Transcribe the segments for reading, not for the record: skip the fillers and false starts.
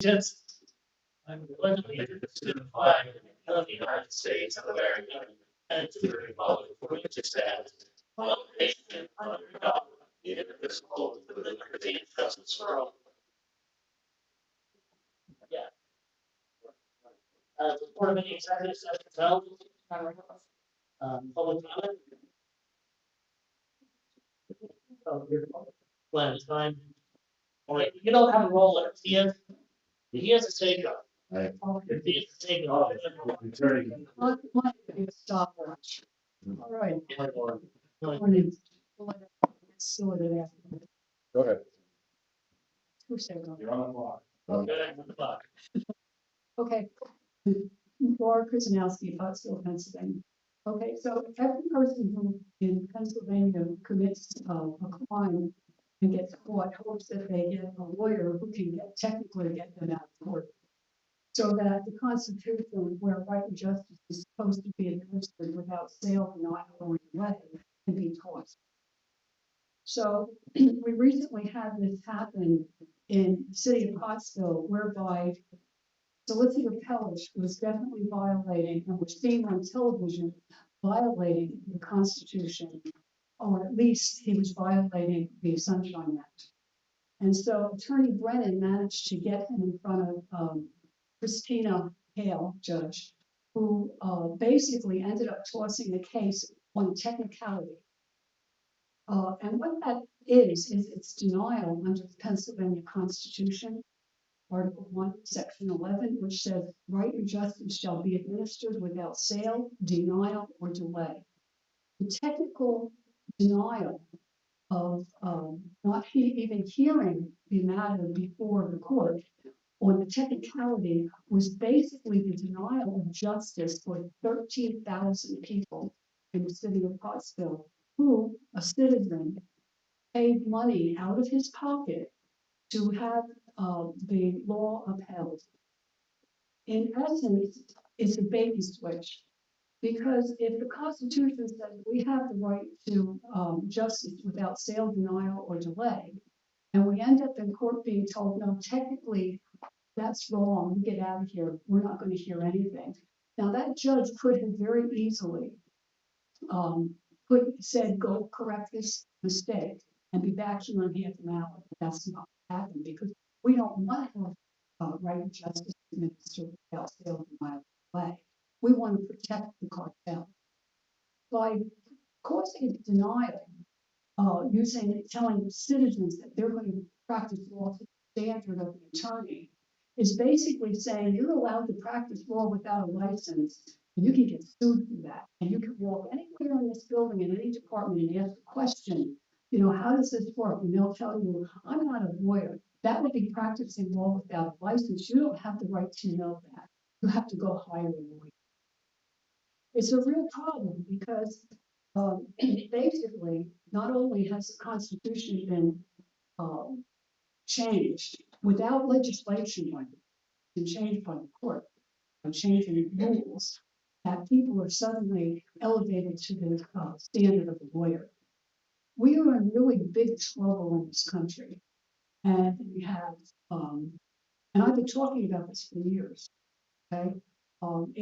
allegiance. I pledge allegiance to the flag of the United States of America and to the republic for which it stands, one nation under God, indivisible, with liberty and justice for all. Yeah. Report of any executive session held. Public comment. Plan time. All right, you don't have a roll there. He has to take up. Right. If he has to take off. Stopwatch. All right. No, Morning. Sorted out. Go ahead. Who said that? You're on the clock. good after the clock. Okay. Laura Krasnowski, Pottsville, Pennsylvania. Okay, so every person who in Pennsylvania commits a crime and gets caught hopes that they get a lawyer who can technically get them out of court. So that the Constitution, where right and justice is supposed to be administered without sale, not going away, can be taught. So we recently had this happen in the city of Pottsville, whereby Solicitor Pellish was definitely violating and was seen on television violating the Constitution, or at least he was violating the Sunshine Act. And so Attorney Brennan managed to get him in front of Christina Hale, judge, who basically ended up tossing the case on technicality. And what that is its denial under the Pennsylvania Constitution, Article 1, Section 11, which says right and justice shall be administered without sale, denial, or delay. The technical denial of not even hearing the matter before the court on the technicality was basically the denial of justice for 13,000 people in the city of Pottsville, who, a citizen, paid money out of his pocket to have the law upheld. In essence, it's a bait and switch, because if the Constitution says we have the right to justice without sale, denial, or delay, and we end up in court being told, no, technically that's wrong, get out of here, we're not going to hear anything. Now that judge could have very easily said, go correct this mistake and be back here in half an hour. But that's not what happened, because we don't want to have right and justice administered without sale, denial, delay. We want to protect the cartel. By causing denial, telling citizens that they're going to practice law to the standard of the attorney, is basically saying you're allowed to practice law without a license, and you can get sued for that. And you can walk anywhere in this building in any department and ask a question, how does this work? And they'll tell you, I'm not a lawyer. That would be practicing law without a license. You don't have the right to know that. You have to go hire a lawyer. It's a real problem, because basically, not only has the Constitution been changed without legislation, been changed by the court, and changing rules, that people are suddenly elevated to the standard of a lawyer. We are in really big trouble in this country, and we have, and I've been talking about this for years. Okay,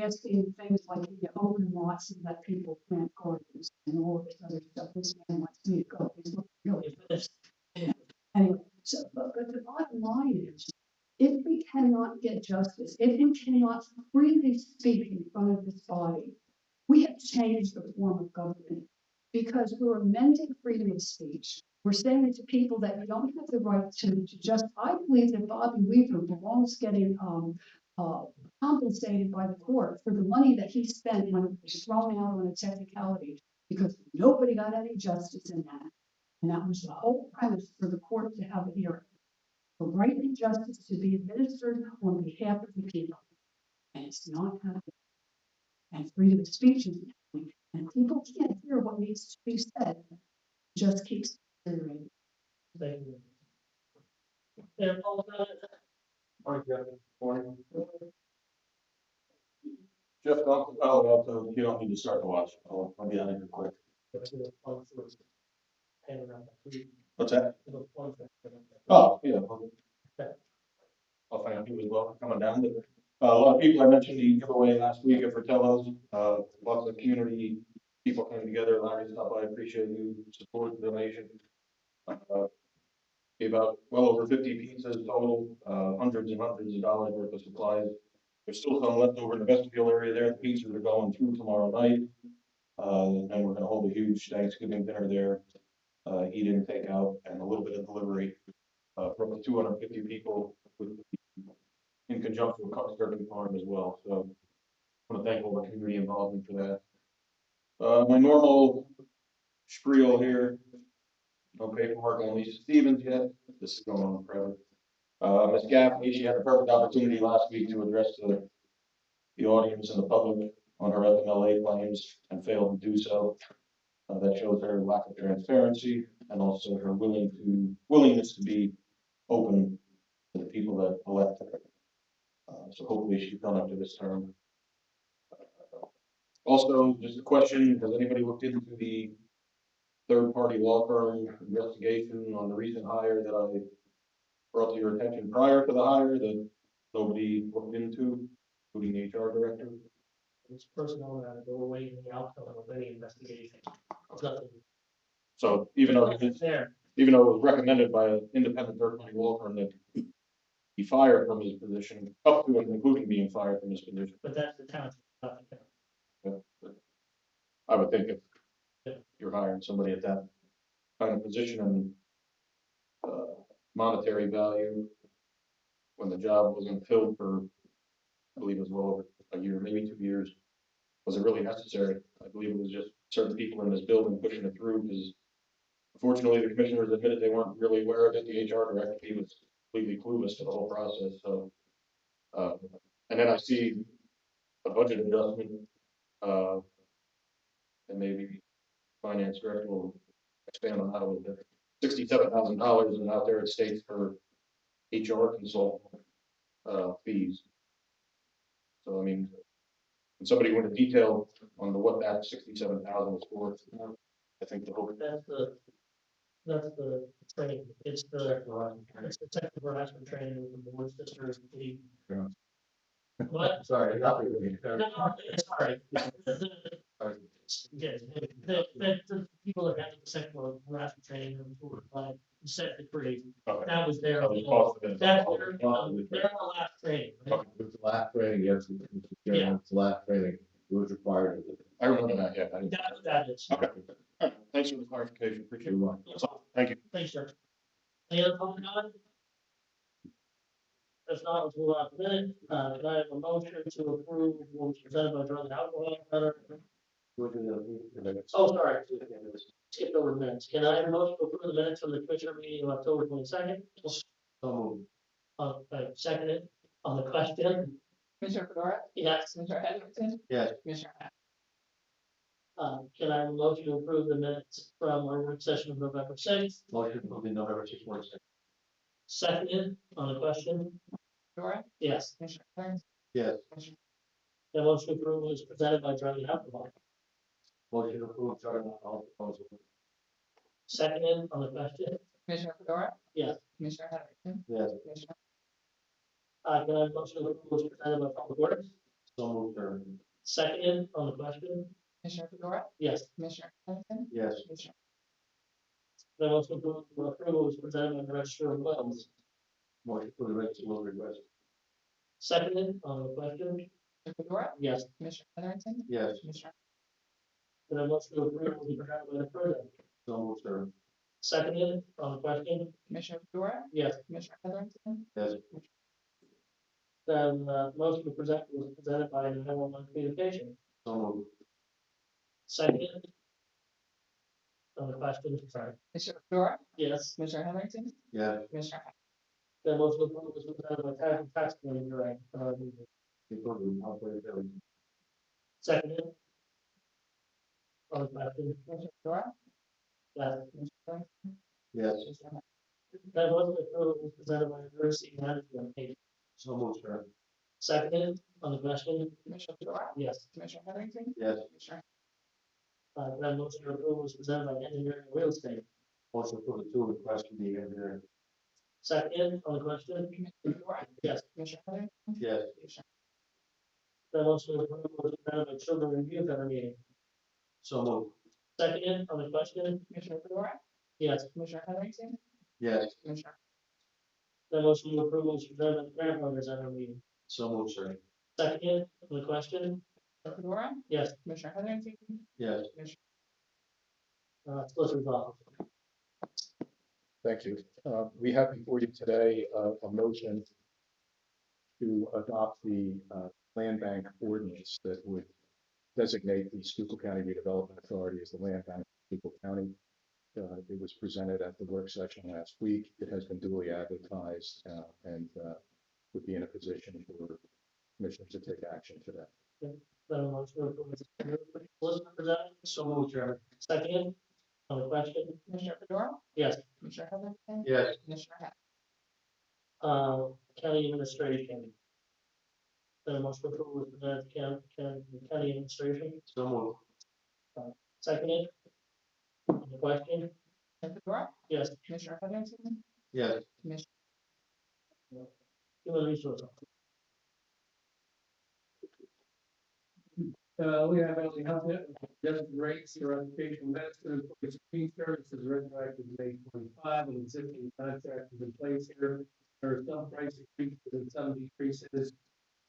asking things like open lots and let people plant gardens and all this other stuff. This man wants me to go. He's looking really for this. Anyway, so but the bottom line is, if we cannot get justice, if we cannot freely speak in front of this body, we have changed the form of government, because we're amending freedom of speech. We're saying to people that you don't have the right to just. I believe that Bobby Weaver belongs getting compensated by the court for the money that he spent when it was thrown out on a technicality, because nobody got any justice in that. And that was the whole premise for the court to have a hearing. For right and justice to be administered on behalf of the people. And it's not happening. And freedom of speech is happening. And people can't hear what needs to be said. It just keeps deteriorating. Thank you. Yeah, Paul, Morning, Jeff. Morning. Jeff, you don't need to start the watch. I'll be on it real quick. What's that? Oh, yeah. I'll thank you as well for coming down. But, a lot of people, I mentioned the giveaway last week at Fratello's, lots of community people came together, Larry, stuff, I appreciate you support the donation. Uh, Gave out well over 50 pizzas total, hundreds and hundreds of dollars worth of supplies. There's still some left over in the vestibule area there, the pizzas are going through tomorrow night. And we're gonna hold a huge Thanksgiving dinner there, eat in, take out, and a little bit of delivery, for up to 250 people with, in conjunction with Cubs Turkey Farm as well, so I want to thank all the community involvement for that. My normal spiel here, no paperwork on Lisa Stevens yet, this is going on forever. Ms. Gaffney, she had a perfect opportunity last week to address the audience and the public on her FMLA claims and failed to do so. That shows her lack of transparency and also her willingness to be open to the people that elected her. So hopefully she's done up to this term. Also, just a question, has anybody looked into the third-party law firm investigation on the recent hire that I brought to your attention prior to the hire that nobody looked into, including the HR director? It's personal that go away in the outcome of any investigation. Nothing So even though there. even though it was recommended by an independent third-party law firm that he fired from his position, up to and including being fired from his position. But that's the town's. Not the town. I would think if you're hiring somebody at that kind of position and monetary value, when the job wasn't filled for, I believe it was well over a year, maybe 2 years, was it really necessary? I believe it was just certain people in this building pushing it through because unfortunately the commissioners admitted they weren't really aware of it. The HR director, he was completely clueless to the whole process. So, and then I see a budget adjustment, and maybe finance director will expand on that a little bit. $67,000 and out there it states for HR consultant fees. So I mean, when somebody went into detail on what that 67,000 was for, I think the whole. That's the training. It's the technical harassment training with the board sisters. Yeah. What? Sorry, No, it's all right. Yeah, the people that have the sexual harassment training were like set the free. Okay. That was their. That was the cost of it. That's their last training. Right? It was the last training, yes, Yeah. it's the last training, it was required. I remember that, yeah. That is. Okay. Thanks for the clarification. Appreciate it. That's all. Thank you. Thanks, sir. Any other comment on it? If not, let's move on to minute. Can I have a motion to approve what was presented by drug and alcohol? Oh, sorry. Skipped over minutes. Can I have a motion to approve the minutes from the commissioner meeting of October 22nd? Seconded on the question. Commissioner Fedora? Yes. Commissioner Heatherington? Yes. Commissioner Hess? Can I have a motion to approve the minutes from our work session of November 6th? Motion will be November 6th, 26th. Seconded on the question. Fedora? Yes. Commissioner Heatherington? Yes. Commissioner The motion to approve was presented by drug and alcohol. Motion to approve, charter alcohol proposal. Seconded on the question. Commissioner Fedora? Yes. Commissioner Heatherington? Yes. Commissioner Can I have a motion to approve was presented by public works? So moved, sir. Seconded on the question. Commissioner Fedora? Yes. Commissioner Heatherington? Yes. Commissioner The motion to approve was presented by the registrar of wells. Motion for the register will request. Seconded on the question. Fedora? Yes. Commissioner Heatherington? Yes. Commissioner The motion to approve was presented by the president. So moved, sir. Seconded on the question. Commissioner Fedora? Yes. Commissioner Heatherington? Yes. Then motion to present was presented by the 911 communication. So moved. Seconded on the question. Sorry. Commissioner Fedora? Yes. Commissioner Heatherington? Yes. Commissioner Hess? The motion to approve was presented by tax committee director. Seconded on the question. Commissioner Fedora? Yes. Commissioner Heatherington? Yes. Commissioner Hess? That motion to approve was presented by emergency management agency. So moved, sir. Seconded on the question. Commissioner Fedora? Yes. Commissioner Heatherington? Yes. Commissioner That motion to approve was presented by engineering and real estate. Motion for the two requests from the engineer. Second on the question? Commissioner Fedora, Yes. Commissioner Heatherington, Yes. Commissioner The motion to approve was presented by Children Review of every meeting. So moved. Second on the question? Commissioner Fedora, Yes. Commissioner Heatherington, Yes. Commissioner The motion to approve was presented by grandfathers at our meeting. So moved, sir. Second on the question? Fedora, Yes. Commissioner Heatherington, Yes. Commissioner Solicitor's office. Thank you. We have before you today a motion to adopt the land bank ordinance that would designate the Schuylkill County Redevelopment Authority as the land bank of Schuylkill County. It was presented at the work session last week. It has been duly advertised and would be in a position for commissioners to take action to that. The motion to approve was presented. So moved, Chairman. Second on the question? Commissioner Fedora, Yes. Commissioner Heatherington, Yes. Commissioner Hess. County administration. The motion to approve was presented to county administration. So moved. Seconded on the question? Commissioner Fedora, Yes. Commissioner Heatherington, Yes. Commissioner Human resources. We have only helped it, just rates for education medicine for screen services retroactive to May 25, and existing contract is in place here. There are some price increases and some decreases.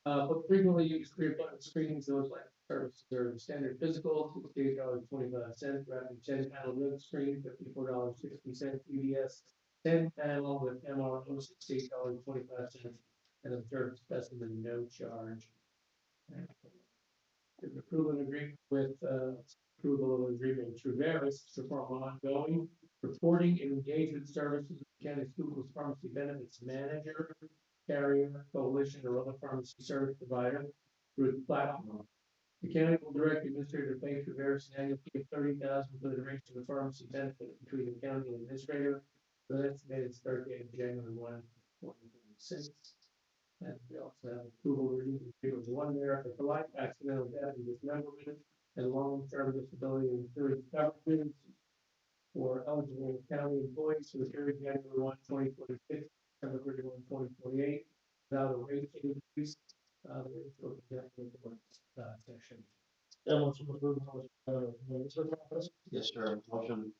But frequently used screenings, those like services are standard physical, $68.25, rapid 10-panel rim screen, $54.60, UDS 10-panel with MRO, $68.25, and observed specimen, no charge. Approval and agreement with approval of agreement through Veris to perform ongoing reporting and engagement services with county schools pharmacy benefits manager, carrier, coalition, or other pharmacy service provider through the platform. The county will direct the administrator to pay through Veris an annual fee of $30,000 for the duration of the pharmacy benefit between the county and administrator. The estimated start date of January 1, 2026. And we also have approval reading of one America for life, accidental death and dismemberment, and long-term disability insurance coverage for eligible county employees for the period January 1, 2026, December 31, 2028, without a rate increase. The rates will be done in the section. The motion to approve was presented by the resource office. Yes, sir. Motion.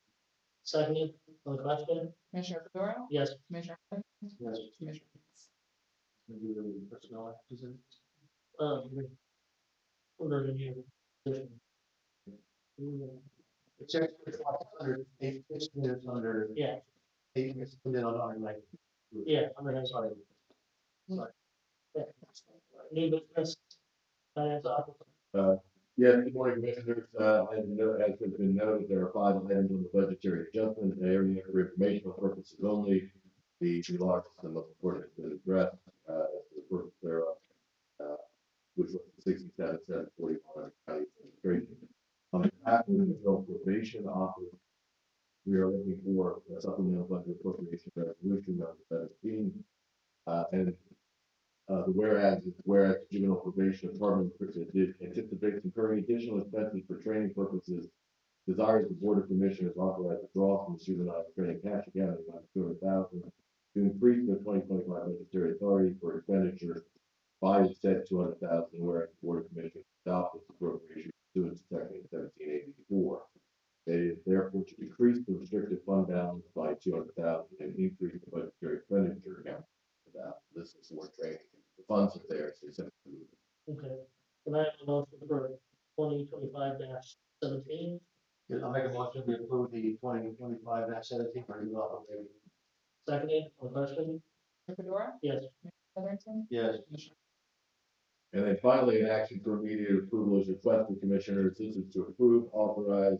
Seconded on the question? Commissioner Fedora, Yes. Commissioner Heatherington, Yes. Commissioner Hess. Maybe the personnel actions. Order review. It's actually under eight, it's under Yeah, eight, it's on like. yeah, I'm gonna, Sorry. new business. Finance officer. Yeah, good morning, commissioners. As has been noted, there are 5 items on the budgetary adjustment area for informational purposes only. The largest and most important has been addressed, the purpose thereof, which was 67,741 county administration. On behalf of the General Appropriation Office, we are looking for a supplemental budget appropriation resolution number 17. The whereas the juvenile probation department anticipates incurring additional expenses for training purposes, desires the board of commissioners authorize withdrawal from the juvenile training cash account of $200,000 to increase the 2025 budgetary authority for expenditure by said $200,000, whereas the board of commissioners adopted this appropriation pursuant to section 1784. It is therefore to decrease the restricted fund balance by $200,000 and increase the budgetary expenditure account. This is for training. The funds are there, so it's simply move it. Okay. Can I have a motion for 2025-17? Yeah, I'll make a motion to approve the 2025-17 for new operating. Seconded on the question? Fedora, Yes. Heatherington, Yes. Commissioner And then finally, an action for immediate approval is requested, commissioners. This is to approve, authorize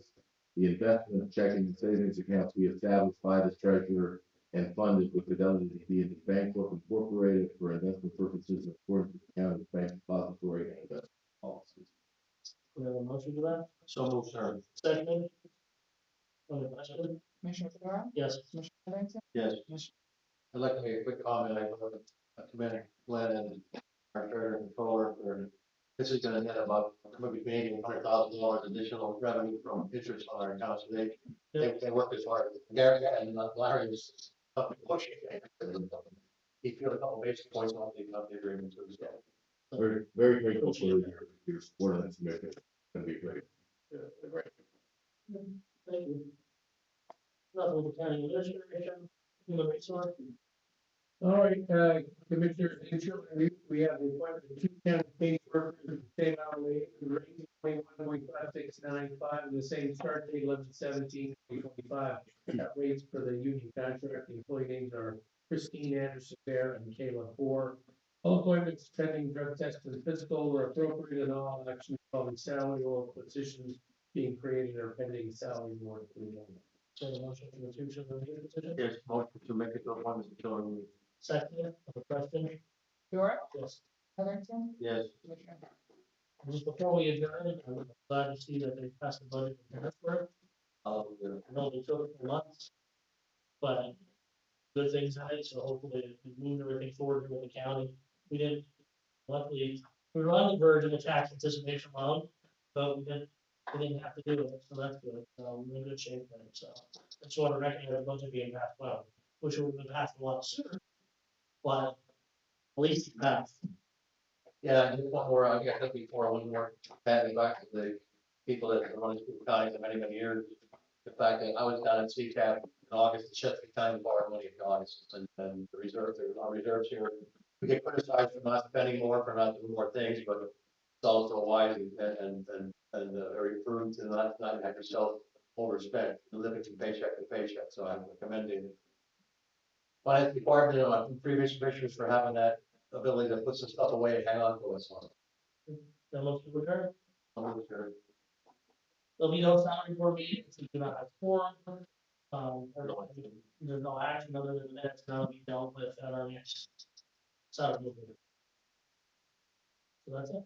the investment checking and savings accounts be established by the treasurer and funded with Fidelity D&D Bancorp Incorporated for investment purposes in accordance with the county's bank depository and investment policies. Can I have a motion for that? So moved, sir. Seconded on the question? Commissioner Fedora, Yes. Commissioner Heatherington, Yes. Commissioner I'd like to make a quick comment. I know that Commander Glenn and our treasurer and controller for this is going to net about maybe $100,000 additional revenue from interest on our accounts. They work as hard. Gary and Larry was pushing it. He feel a couple basis points off the agreement to his dad. Very, very grateful for your support on this mission. It's gonna be great. Great. Thank you. Nothing with the county administration, human resource. All right, Commissioner, we have the appointment of two county case workers, at the same hourly rate, 21.5695, and the same start date, 11/17/2025. Rates for the union contract, the employee names are Christine Anderson Bear and Kayla Four. All appointments pending drug test and physical were appropriate, and all actions involving salary or positions being created are pending salary board approval. So the motion for the two children leader position. Yes, motion to make it to appointments to children. Second, the question. Fedora, Yes. Heatherington, Yes. Commissioner. Just before we adjourn, I'm glad to see that they passed the budget in Harrisburg. I know they took it for months, but good things ahead, so hopefully we moved everything forward with the county. We didn't, luckily, we were on the verge of a tax anticipation loan, but we didn't have to do it, so that's good. We're in good shape there, so. I just want to recognize the budget being passed well, wish it would have been passed a lot sooner. But at least it passed. Yeah, just one more, I think before, one more, Patty, back to the people that have run through county for many, many years. The fact that I was down at CCAP in August, the Chesapeake County borrowed money of guys, and the reserve, our reserves here. We get criticized for not spending more, for not doing more things, but it's also wise and very prudent to not have yourself overspent, living from paycheck to paycheck, so I'm commending finance department and my previous commissioners for having that ability to put some stuff away and hang on to us on. The motion to adjourn. Sure. There'll be no salary board meeting, so we do not have forum. There's no action other than that, so that'll be dealt with at our next salary board meeting. So that's it.